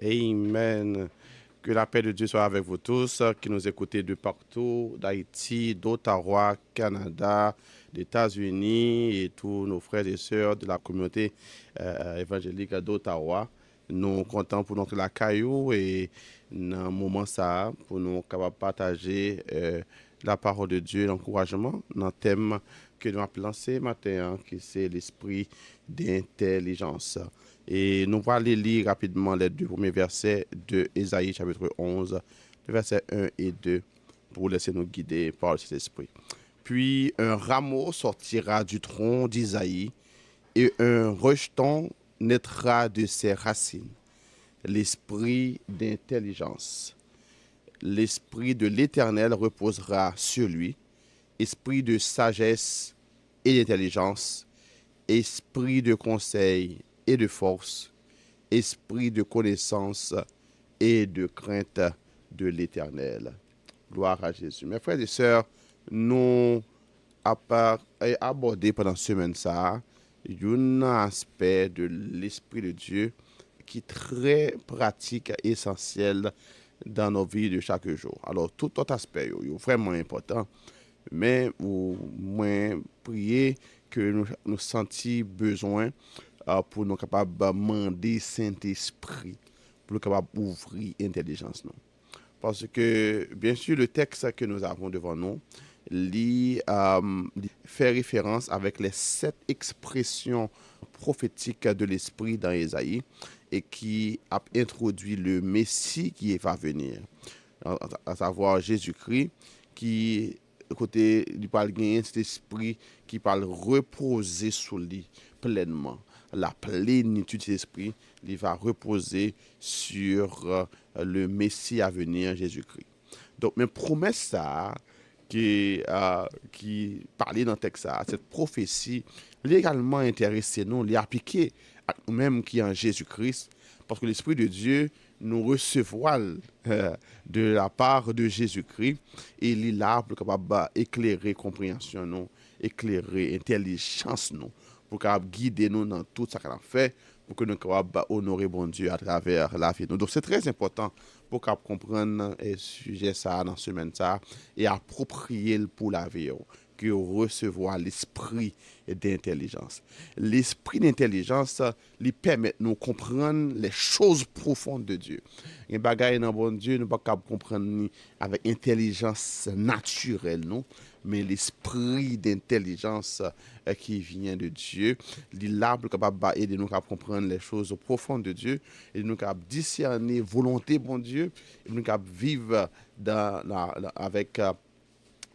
Amen. Que la paix de Dieu soit avec vous tous, qui nous écoutez de partout, d'Haïti, d'Ottawa, Canada, des États-Unis et tous nos frères et sœurs de la communauté évangélique d'Ottawa. Nous comptons pour notre la caillou et dans un moment ça, pour nous capables de partager la parole de Dieu, l'encouragement, dans le thème que nous avons lancé matin, qui c'est l'esprit d'intelligence. Et nous allons lire rapidement les deux premiers versets de Ésaïe chapitre 11, le verset 1 et 2, pour laisser nous guider par le Saint-Esprit. Puis un rameau sortira du tronc d'Isaïe et un rejeton naîtra de ses racines. L'esprit d'intelligence. L'esprit de l'Éternel reposera sur lui, esprit de sagesse et d'intelligence, esprit de conseil et de force, esprit de connaissance et de crainte de l'Éternel. Gloire à Jésus. Mes frères et sœurs, nous avons abordé pendant cette semaine ça un aspect de l'Esprit de Dieu qui est très pratique et essentiel dans nos vies de chaque jour. Alors, tout autre aspect est vraiment important, mais moins prier que nous sentions besoin pour nous capables de demander Saint-Esprit, pour nous capables d'ouvrir l'intelligence. Parce que, bien sûr, le texte que nous avons devant nous, fait référence avec les 7 expressions prophétiques de l'Esprit dans Ésaïe et qui a introduit le Messie qui va venir, à savoir Jésus-Christ, qui côté il parle gagner cet esprit qui parle reposer sur lui pleinement, la plénitude de l'esprit il va reposer sur le Messie à venir, Jésus-Christ. Donc mes promesses ça qui parlait dans le texte ça, cette prophétie légalement intéressée nous les appliquer à nous-mêmes qui en Jésus-Christ, parce que l'Esprit de Dieu nous recevra de la part de Jésus-Christ et il est là pour capable éclairer compréhension nous, éclairer intelligence nous, pour capable guider nous dans tout ça qu'on a fait, pour que nous capables honorer bon Dieu à travers la vie. Donc c'est très important pour capable comprendre le sujet ça dans semaine ça et approprier le pour la vie que recevoir l'esprit d'intelligence. L'esprit d'intelligence lui permet de nous comprendre les choses profondes de Dieu. Un bagage dans bon Dieu, nous ne pouvons pas comprendre avec intelligence naturelle, non, mais l'esprit d'intelligence qui vient de Dieu, il est là pour capable aider nous à comprendre les choses profondes de Dieu et nous capable discerner volonté bon Dieu et nous capable vivre avec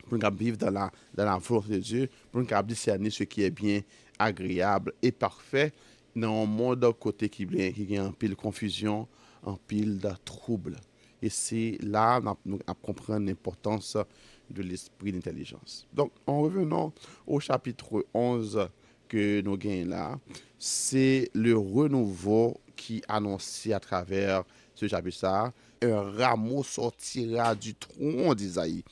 pour nous vivre dans la volonté de Dieu, pour nous discerner ce qui est bien, agréable et parfait dans un monde côté qui a un pile confusion, un pile de trouble. Et c'est là nous comprendre l'importance de l'esprit d'intelligence. Donc, en revenant au chapitre 11 que nous gagnons là, c'est le renouveau qui est annoncé à travers ce chapitre-là. Un rameau sortira du tronc d'Isaïe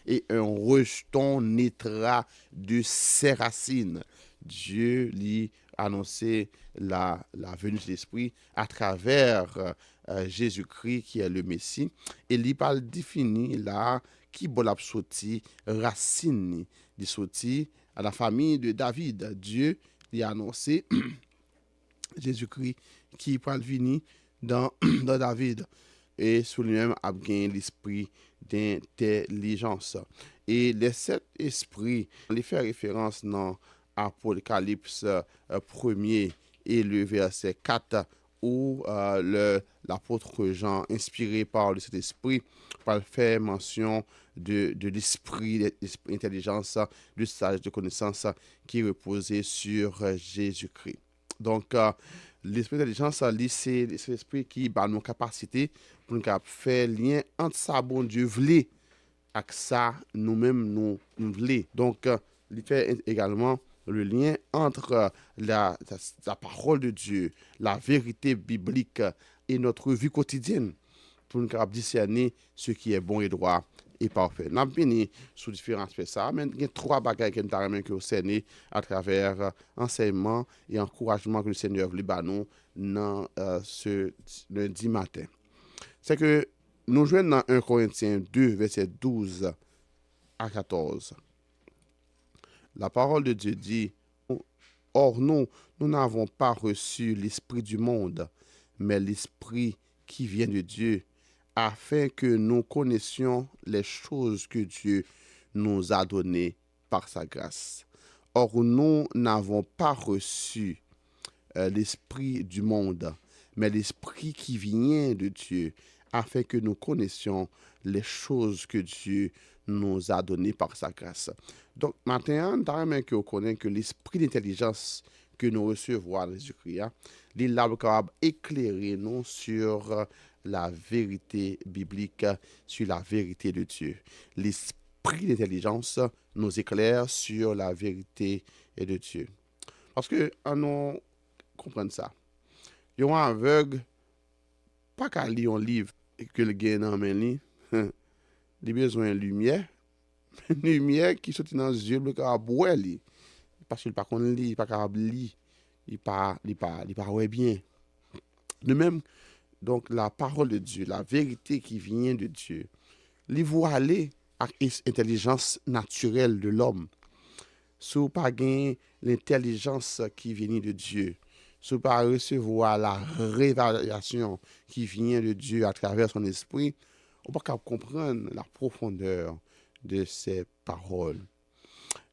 et un rejeton naîtra de ses racines. Dieu lui annoncé la venue de l'Esprit à travers Jésus-Christ qui est le Messie. Et il parle défini là qui bon a sorti racine, il sorti à la famille de David. Dieu lui a annoncé Jésus-Christ qui parle venir dans David et sous lui-même a gagné l'esprit d'intelligence. Et les 7 esprits, on les fait référence dans Apocalypse 1er et le verset 4 où l'apôtre Jean, inspiré par le Saint-Esprit, fait mention de l'esprit d'intelligence, de sagesse, de connaissance qui reposait sur Jésus-Christ. Donc, l'esprit d'intelligence, c'est l'esprit qui a nos capacités pour nous faire lien entre ça, bon Dieu, voulait, avec ça, nous-mêmes, nous voulons. Donc, il fait également le lien entre la parole de Dieu, la vérité biblique et notre vie quotidienne pour nous discerner ce qui est bon et droit et parfait. Nous avons fini sur différents aspects ça, mais il y a trois bagages que nous avons que vous à travers enseignement et encouragement que le Seigneur veut nous dans ce lundi matin. C'est que nous jouons dans 1 Corinthiens 2, verset 12 à 14. La parole de Dieu dit, or nous n'avons pas reçu l'esprit du monde, mais l'esprit qui vient de Dieu, afin que nous connaissions les choses que Dieu nous a données par sa grâce. Or, nous n'avons pas reçu l'esprit du monde, mais l'esprit qui vient de Dieu, afin que nous connaissions les choses que Dieu nous a données par sa grâce. Donc, maintenant, nous que vous connaissez que l'esprit d'intelligence que nous recevons à Jésus-Christ, il est capable d'éclairer nous sur la vérité biblique, sur la vérité de Dieu. L'esprit d'intelligence nous éclaire sur la vérité de Dieu. Parce que, nous comprenons ça. Il y a un aveugle, pas qu'à lire un livre que le gars n'a pas lu, il a besoin de lumière. Lumière qui sortit dans les yeux, il a besoin de parce qu'il n'a pas lire, il n'a pas capable de lire, il n'a pas ouais bien. De même, donc la parole de Dieu, la vérité qui vient de Dieu, il voit aller à l'intelligence naturelle de l'homme. Si vous pas l'intelligence qui vient de Dieu, si vous pas recevoir la révélation qui vient de Dieu à travers son esprit, on ne peut pas comprendre la profondeur de ces paroles.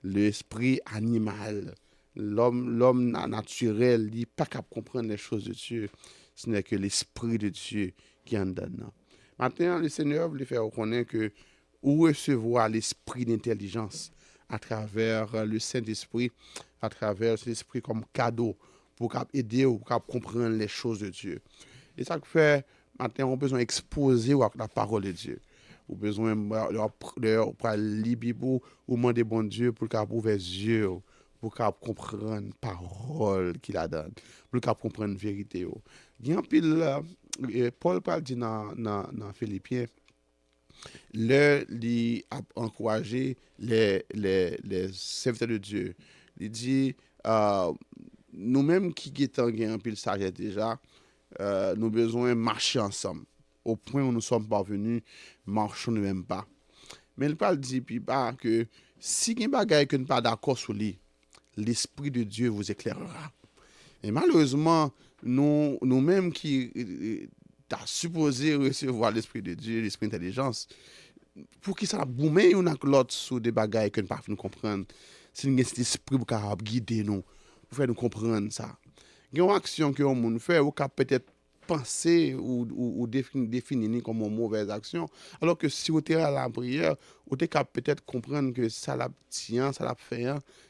L'esprit animal, l'homme naturel, il n'est pas capable de comprendre les choses de Dieu. Ce n'est que l'esprit de Dieu qui en donne. Maintenant, le Seigneur veut faire reconnaître que vous recevoir l'esprit d'intelligence à travers le Saint-Esprit, à travers l'esprit comme cadeau pour aider ou pour comprendre les choses de Dieu. Et ça fait, maintenant, on a besoin d'exposer la parole de Dieu. On a besoin de lire la Bible ou demander bon Dieu pour qu'il ouvre les yeux, pour qu'il comprenne la parole qu'il a donne, pour qu'il comprenne la vérité. Il y a un pile, Paul parle dit dans Philippiens, il a encouragé les serviteurs de Dieu. Il dit, nous-mêmes qui avons un pile sagesse déjà, nous avons besoin de marcher ensemble. Au point où nous sommes parvenus, marchons ne même pas. Mais il parle dit puis pas que si il y a des bagages que nous pas d'accord sur lui, l'esprit de Dieu vous éclairera. Et malheureusement, nous-mêmes qui t'as supposé recevoir l'esprit de Dieu, l'esprit d'intelligence, pour qui ça a boumé une avec l'autre sur des bagages que nous pas nous comprendre. C'est cet esprit pour guider nous, pour faire nous comprendre ça. Il y a une action que on fait ou peut-être penser ou définir comme une mauvaise action, alors que si vous êtes à la prière, vous êtes peut-être comprendre que ça l'a tient, ça l'a fait,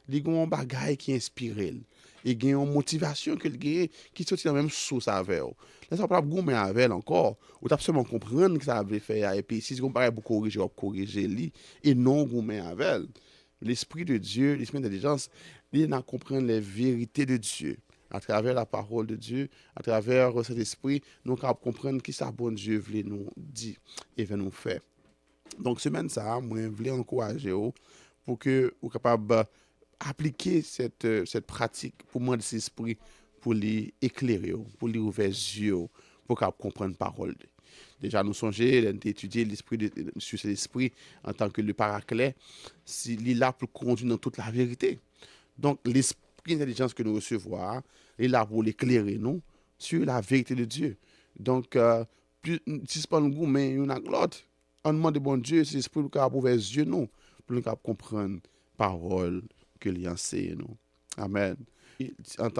il y a un bagage qui inspire. Et il y a une motivation que le qui sortit dans la même source avec vous. Là, ça ne peut pas gommer avec encore. Vous avez seulement comprendre que ça avait fait. Et puis, si vous parlez pour corriger lui et non gommer avec. L'esprit de Dieu, l'esprit d'intelligence, il a comprendre les vérités de Dieu. À travers la parole de Dieu, à travers cet esprit, nous pouvons comprendre qui ça bon Dieu veut nous dire et veut nous faire. Donc, semaine ça, moi, je voulais encourager vous pour que vous soyez capable d'appliquer cette pratique pour moi de cet esprit, pour les éclairer, pour les ouvrir les yeux, pour comprendre la parole. Déjà, nous songeons d'étudier l'esprit sur cet esprit en tant que le paraclet, il est là pour conduire dans toute la vérité. Donc, l'esprit d'intelligence que nous recevons, est là pour l'éclairer nous sur la vérité de Dieu. Donc, si ce n'est pas nous, mais il y en a l'autre. On demande de bon Dieu, c'est l'esprit qui a ouvert les yeux nous, pour nous comprendre la parole que lui enseigne nous. Amen.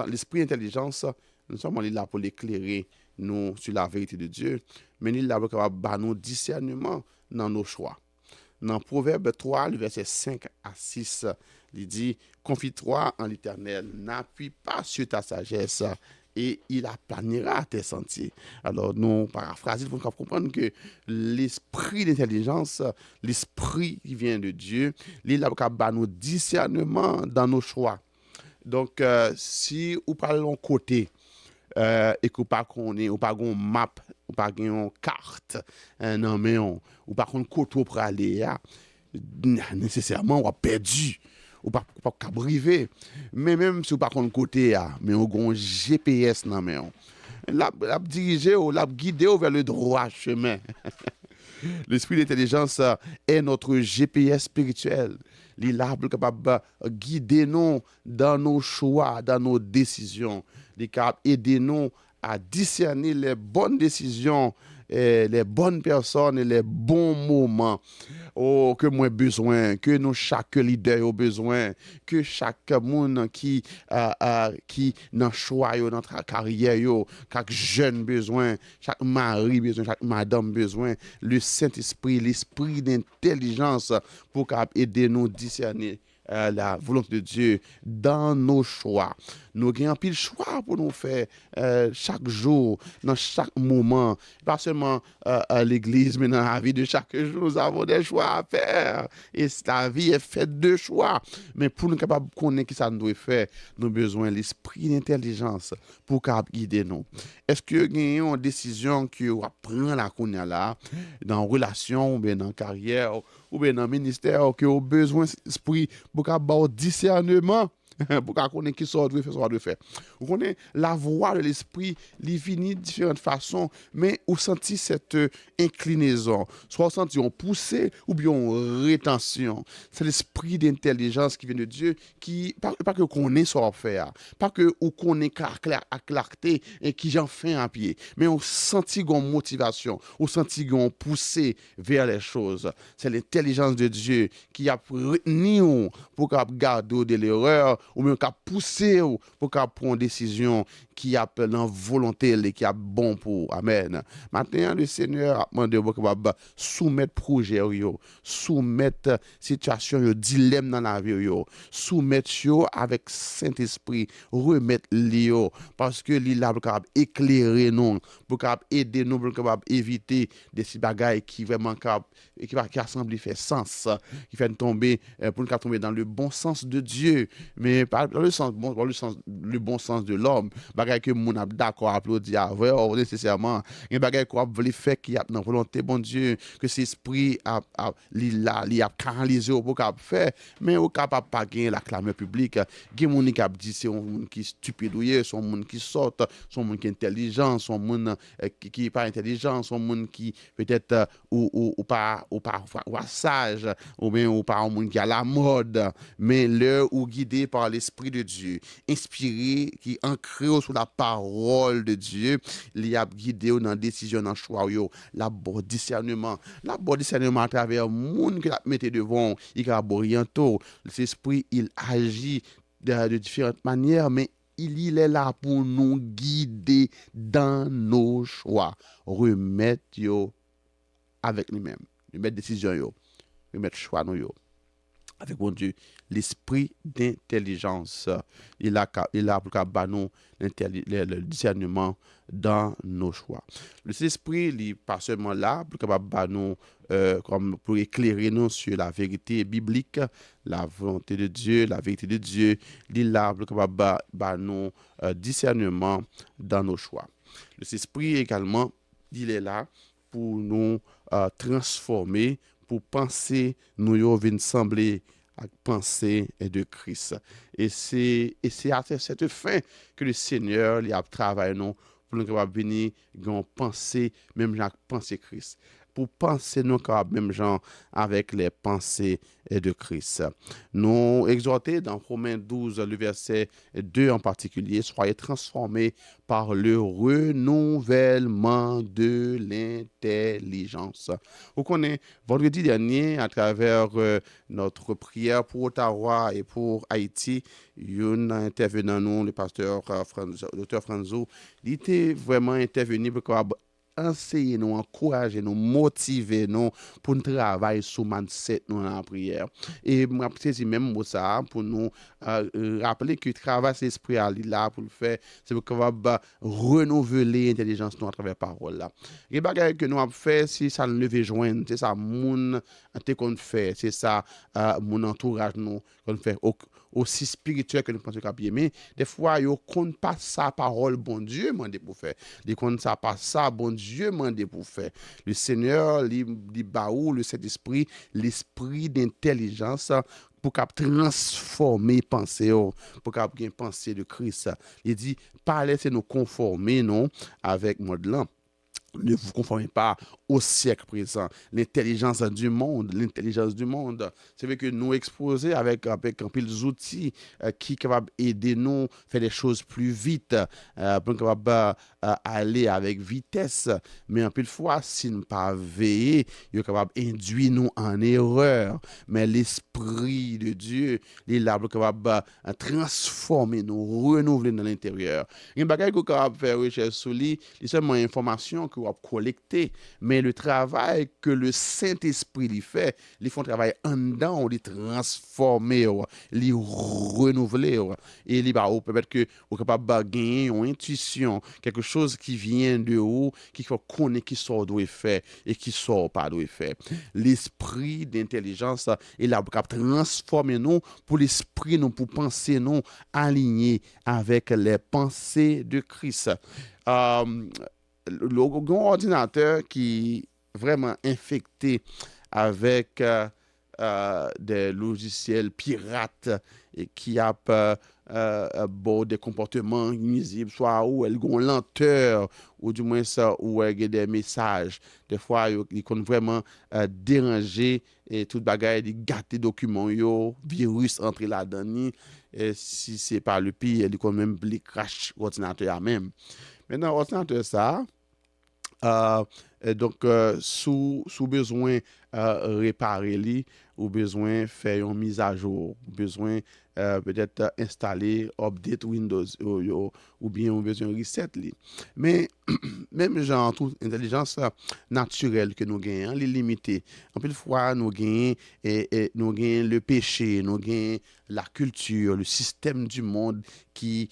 L'esprit d'intelligence, nous sommes là pour l'éclairer nous sur la vérité de Dieu, mais il est là pour nous discernement dans nos choix. Dans Proverbe 3, le verset 5 à 6, il dit, confie-toi en l'Éternel, n'appuie pas sur ta sagesse et il aplanira tes sentiers. Alors, nous paraphrasons pour comprendre que l'esprit d'intelligence, l'esprit qui vient de Dieu, il est là pour nous discernement dans nos choix. Donc, si vous parlez de côté, et que vous pas connaissez, ou pas une map, ou pas une carte non mais ou par contre côté pour aller nécessairement on a perdu ou pas briver mais même si ou pas contre côté mais on gon GPS non mais l'a diriger ou l'a guider vers le droit chemin. L'esprit d'intelligence est notre GPS spirituel. Il est là pour capable guider nous dans nos choix, dans nos décisions. Il est capable d'aider nous à discerner les bonnes décisions, les bonnes personnes et les bons moments. Oh, que moi besoin, que nous chaque leader a besoin, que chaque monde qui dans choix yo, dans notre carrière yo, chaque jeune besoin, chaque mari besoin, chaque madame besoin, le Saint-Esprit, l'esprit d'intelligence pour aider nous discerner la volonté de Dieu dans nos choix. Nous avons pile choix pour nous faire chaque jour, dans chaque moment, pas seulement à l'église, mais dans la vie de chaque jour, nous avons des choix à faire. Et la vie est faite de choix. Mais pour nous capables de connaître ce que ça nous doit faire, nous avons besoin de l'esprit d'intelligence pour guider nous. Est-ce que nous avons une décision que nous prenons là, dans la relation, ou bien dans la carrière, ou bien dans le ministère, que nous avons besoin de l'esprit pour avoir discernement? Pour qu'on connaisse qui sort de faire, soit de faire. Vous connaissez la voix de l'esprit, il finit de différentes façons, mais vous sentez cette inclinaison, soit vous sentez une poussée ou bien une rétention. C'est l'esprit d'intelligence qui vient de Dieu, qui pas que vous connaissez ce qu'on faire, pas que vous connaissez à clarté et qui j'en fais un pied, mais vous sentez une motivation, vous sentez une poussée vers les choses. C'est l'intelligence de Dieu qui a retenu pour garder de l'erreur ou même qu'à pousser pour qu'à prendre une décision qui appelle en volonté et qui est bon pour. Amen. Maintenant, le Seigneur a demandé pour soumettre projet, soumettre situation, dilemme dans la vie, soumettre avec Saint-Esprit, remettre l'io, parce que l'il est capable d'éclairer nous, pour capable aider nous, pour capable éviter des bagailles qui vraiment qui semblent faire sens, qui fait tomber, pour nous tomber dans le bon sens de Dieu, mais pas dans le sens bon, dans le bon sens de l'homme. Bagay que moun a d'accord applaudir avant nécessairement, un bagay qu'on veut faire qui a dans volonté bon Dieu que cet esprit a canalisé pour capable faire, mais au capable pas gagner la clameur publique. Gen moun qui a dit c'est un monde qui stupide, son monde qui sort, son monde qui intelligent, son monde qui pas intelligent, son monde qui peut-être ou pas sage ou bien ou pas un monde qui a la mode, mais leur ou guidé par l'esprit de Dieu, inspiré qui ancré sur la parole de Dieu, il a guidé dans la décision, dans le choix, la bon discernement à travers le monde que la mettez devant, il a orienté, l'esprit il agit de différentes manières, mais il est là pour nous guider dans nos choix, remettre avec lui-même, remettre décision, remettre choix nous avec mon Dieu, l'esprit d'intelligence. Il a pour nous le discernement dans nos choix. L'esprit, il n'est pas seulement là pour nous, comme pour éclairer nous sur la vérité biblique, la volonté de Dieu, la vérité de Dieu. Il est là pour nous discernement dans nos choix. L'esprit également, il est là pour nous transformer, pour penser, nous venir sembler à penser de Christ. Et c'est à cette fin que le Seigneur a travaillé nous pour nous venir penser, même genre penser Christ. Pour penser nous même gens avec les pensées de Christ. Nous exhortons dans Romains 12, le verset 2 en particulier, soyez transformés par le renouvellement de l'intelligence. Vous connaissez, vendredi dernier, à travers notre prière pour Ottawa et pour Haïti, un intervenant nous, le pasteur Dr. Franzo, il était vraiment intervenu pour enseigner nous, encourager nous, motiver nous pour nous travailler sur mindset nous dans la prière. Et moi c'est même pour ça pour nous rappeler que le travail c'est l'esprit là pour le faire, c'est pour capable renouveler l'intelligence nous à travers parole là. Les bagages que nous avons fait si ça nous lever joindre, c'est ça moun qu'on fait, c'est ça mon entourage nous qu'on fait aussi spirituel que nous pensons qu'à bien, mais des fois, ils ne comptent pas sa parole, bon Dieu, mandé pour faire. Ils comptent ça pas ça, bon Dieu, mandé pour faire. Le Seigneur, il baou, le Saint-Esprit, l'esprit d'intelligence pour qu'il transformer pensée, pour qu'il pensée de Christ. Il dit, parler, c'est nous conformer, non, avec mode là. Ne vous conformez pas au siècle présent, l'intelligence du monde. C'est vrai que nous exposer avec un pile d'outils qui sont capables d'aider nous à faire des choses plus vite, pour capable aller avec vitesse. Mais un peu de fois, si nous ne pas veiller, il est capable d'induire nous en erreur. Mais l'Esprit de Dieu, il est là pour capable transformer nous, renouveler dans l'intérieur. Il y a un bagage qu'on est capable de faire recherche sur lui, c'est seulement information que vous collecter, mais le travail que le Saint-Esprit lui fait, ils font travail en dedans, on les transformer, les renouveler, et les peut-être que vous êtes capable de gagner une intuition, quelque chose qui vient de haut, qui faut connaître qui sort d'où faire et qui sort pas d'où faire. L'esprit d'intelligence est là pour transformer nous, pour l'esprit nous, pour penser nous, aligner avec les pensées de Christ. Le ordinateur qui est vraiment infecté avec des logiciels pirates et qui a des comportements nuisibles, soit où elles ont lenteur, ou du moins ça, où elles ont des messages. Des fois, ils sont vraiment dérangés et tout bagaille, ils gâtent les documents, virus entre là-dedans. Et si ce n'est pas le pire, ils ont même les crash l'ordinateur même. Maintenant, l'ordinateur, ça, donc, sous besoin réparer li, ou besoin faire une mise à jour, ou besoin peut-être installer update Windows, ou bien ou besoin reset li. Mais même genre toute intelligence naturelle que nous gagnons, les limitées. En plus de fois, nous gagnons nous gagnons le péché, nous gagnons la culture, le système du monde qui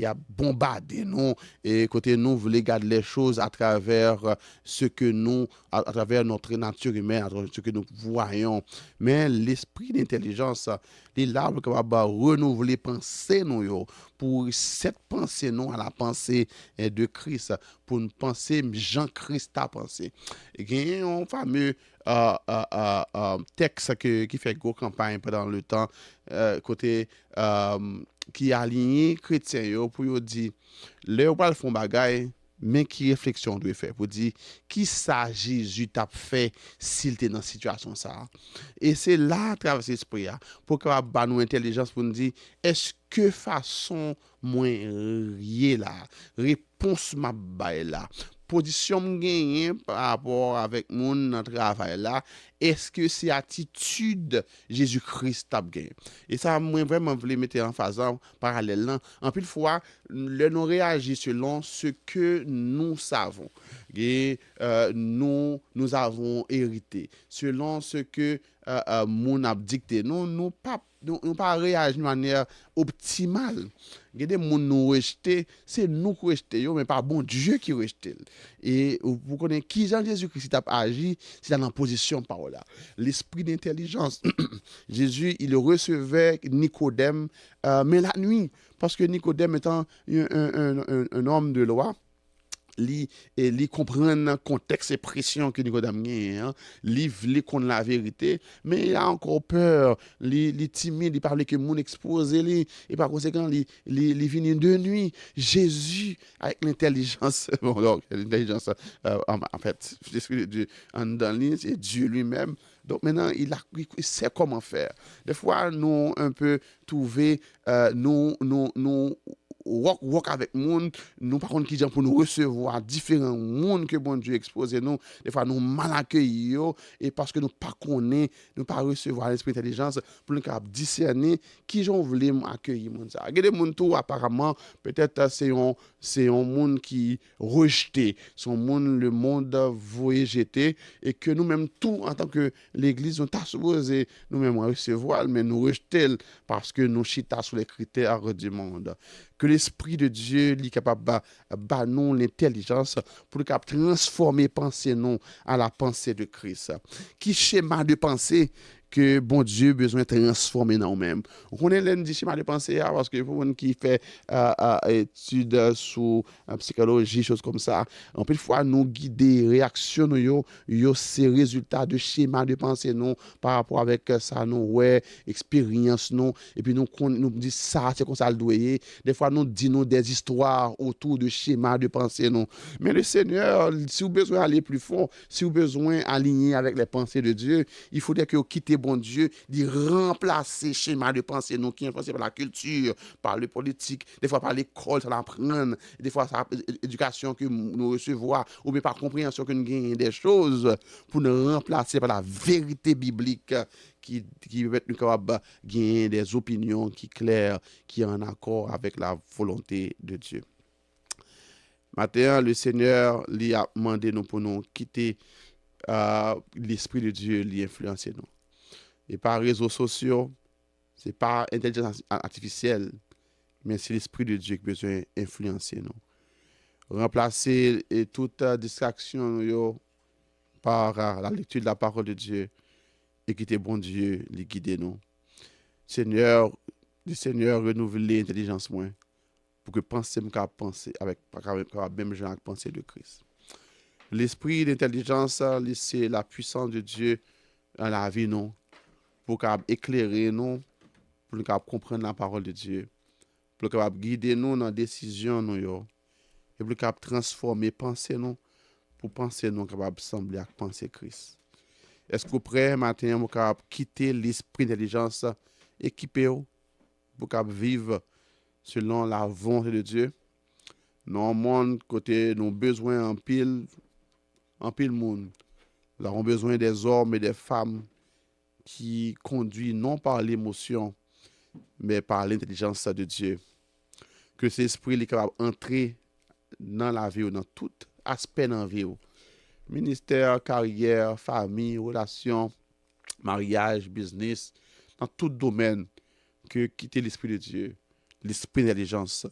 a bombardé nous et côté nous voulons garder les choses à travers ce que nous, à travers notre nature humaine, à travers ce que nous voyons. Mais l'esprit d'intelligence, il est là pour capable renouveler pensée nous pour cette pensée nous à la pensée de Christ, pour une pensée Jean-Christ a pensé. Il y a un fameux texte qui fait gros campagne pendant le temps côté qui a aligné chrétiens pour dire leur pas le font bagaille mais qui réflexion doit faire pour dire qui ça Jésus t'a fait s'il était dans situation ça et c'est là à travers cet esprit pour que ba nous intelligence pour nous dire est-ce que façon moins là réponse m'a bail là position gagné par rapport avec mon travail là est-ce que c'est attitude Jésus-Christ a gagné et ça moi vraiment voulais mettre en phase parallèle là en plus de fois nous réagit selon ce que nous savons et nous avons hérité selon ce que mon a dicté nous pas réagir de manière optimale. Il y a des gens nous rejeter, c'est nous qui rejetons, mais pas bon Dieu qui rejette. Et vous connaissez qui Jean-Jésus-Christ a agi, c'est dans la position par là. L'esprit d'intelligence, Jésus, il recevait Nicodème, mais la nuit, parce que Nicodème étant un homme de loi, li comprendre le contexte et pression que Nicodème a, li vle qu'on la vérité, mais il a encore peur, li timide, il parle que mon exposé li et par conséquent li vient de nuit. Jésus avec l'intelligence, bon donc l'intelligence en fait, l'esprit de Dieu en dans lui, c'est Dieu lui-même. Donc maintenant, il sait comment faire. Des fois, nous un peu trouver nous walk avec monde nous par contre qui dit pour nous recevoir différents mondes que bon Dieu expose nous des fois nous mal accueillis et parce que nous pas connaît nous pas recevoir l'esprit d'intelligence pour nous capable discerner qui j'en voulais accueillir monde ça il y a des monde tout apparemment peut-être c'est un monde qui rejeté son monde le monde voyé jeter et que nous même tout en tant que l'église on t'a supposé nous même recevoir mais nous rejeter parce que nous chita sur les critères du monde que l'Esprit de Dieu est capable de nous l'intelligence pour transformer pensée nous à la pensée de Christ. Qui schéma de pensée que bon Dieu besoin de transformer dans nous-mêmes. On est l'un dit schéma de pensée parce que pour monde qui fait études sur psychologie, choses comme ça, en plus fois nous guider, réaction yo ces résultats de schéma de pensée nous par rapport avec ça nous ouais, expérience nous et puis nous dit ça c'est comme ça le doyer. Des fois nous dit nous des histoires autour de schéma de pensée nous. Mais le Seigneur, si vous besoin d'aller plus fond, si vous besoin aligner avec les pensées de Dieu, il faudrait que vous quittez bon Dieu, de remplacer schéma de pensée nous qui est influencé par la culture, par le politique, des fois par l'école, ça l'apprendre, des fois par l'éducation que nous recevons, ou bien par compréhension que nous gagnons des choses, pour nous remplacer par la vérité biblique qui permet nous capables de gagner des opinions qui claires, qui sont en accord avec la volonté de Dieu. Maintenant, le Seigneur lui a demandé nous pour nous quitter l'Esprit de Dieu, lui influencer nous. Et par réseaux sociaux, c'est pas intelligence artificielle, mais c'est l'Esprit de Dieu qui a besoin d'influencer nous. Remplacer toute distraction par la lecture de la parole de Dieu et quitter bon Dieu, lui guider nous. Seigneur, le Seigneur renouvelle l'intelligence moins pour que penser me penser avec même genre penser de Christ. L'esprit d'intelligence, c'est la puissance de Dieu dans la vie nous pour éclairer nous, pour nous comprendre la parole de Dieu, pour nous guider nous dans la décision nous et pour nous transformer penser nous pour penser nous capable sembler à penser Christ. Est-ce que vous prêt matin pour capable quitter l'esprit d'intelligence équipé pour capable vivre selon la volonté de Dieu? Dans le monde côté nos besoins en pile monde. Nous avons besoin des hommes et des femmes qui conduisent non par l'émotion, mais par l'intelligence de Dieu. Que cet esprit est capable d'entrer dans la vie, dans tout aspect de la vie. Ministère, carrière, famille, relations, mariage, business, dans tout domaine, que quitter l'esprit de Dieu, l'esprit d'intelligence,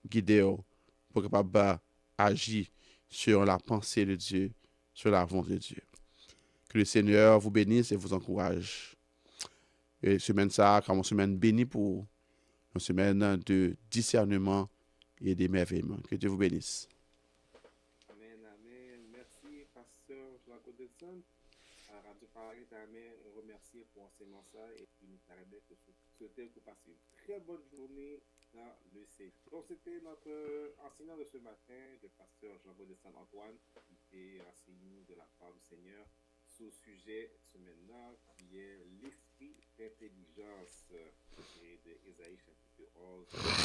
guider pour capable agir sur la pensée de Dieu, sur la volonté de Dieu. Que le Seigneur vous bénisse et vous encourage. Et semaine ça, comme une semaine bénie pour une semaine de discernement et d'émerveillement. Que Dieu vous bénisse. Amen, amen. Merci, pasteur Jean Godson. À Radio Paris, on remercie pour enseignement ça et puis nous permet de souhaiter que vous passez une très bonne journée dans le C. Donc, c'était notre enseignant de ce matin, le pasteur Jean Godson Antoine, qui est enseigné de la part du Seigneur sur le sujet ce maintenant qui est l'esprit d'intelligence tiré de Ésaïe chapitre 11.